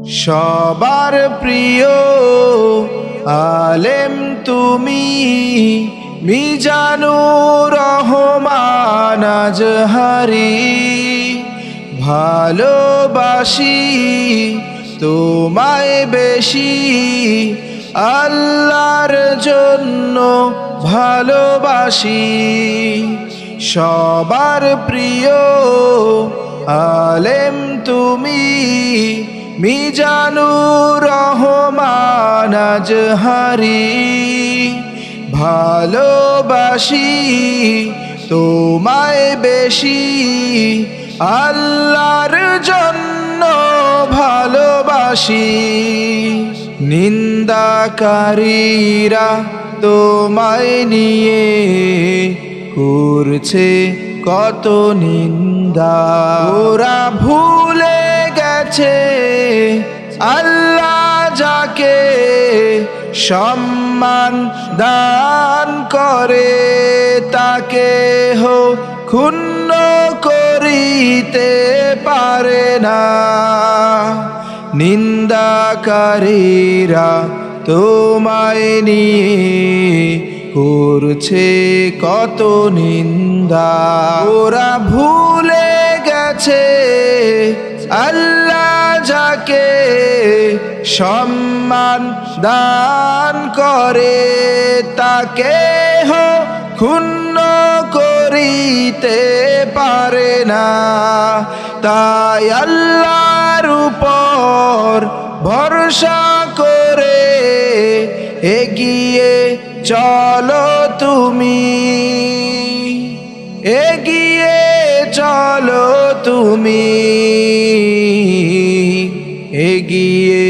সবার প্রিয় আলেম তুমি, মিজানুর রহমান আজহারি। ভালোবাসি তোমায় বেশি, আল্লাহর জন্য ভালোবাসি। সবার প্রিয় আলেম তুমি, মিজানুর রহমান আজহারি। ভালোবাসি তোমায় বেশি, আল্লাহর জন্য ভালোবাসি। নিন্দাকারীরা তোমায় নিয়ে করছে কত নিন্দা, ওরা ভুলে গেছে আল্লাহ যাকে সম্মান দান করে, তাকে ক্ষুণ্ণ করিতে পারে না। নিন্দাকারীরা তোমায় নিয়ে করছে কত নিন্দা, ওরা ভুলে গেছে আল্লাহ যাকে সম্মান দান করে, তাকে ক্ষুণ্ণ করিতে পারে না। তাই আল্লাহর উপর ভরসা করে এগিয়ে চলো তুমি, এগিয়ে চলো তুমি, এগিয়ে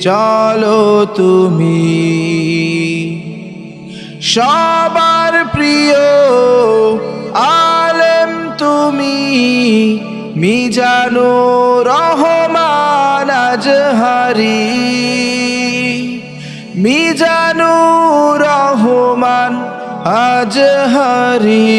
চলো তুমি। সবার প্রিয় আলেম তুমি, মিজানুর রহমান আজহারি। মিজানুর রহমান আজহারি।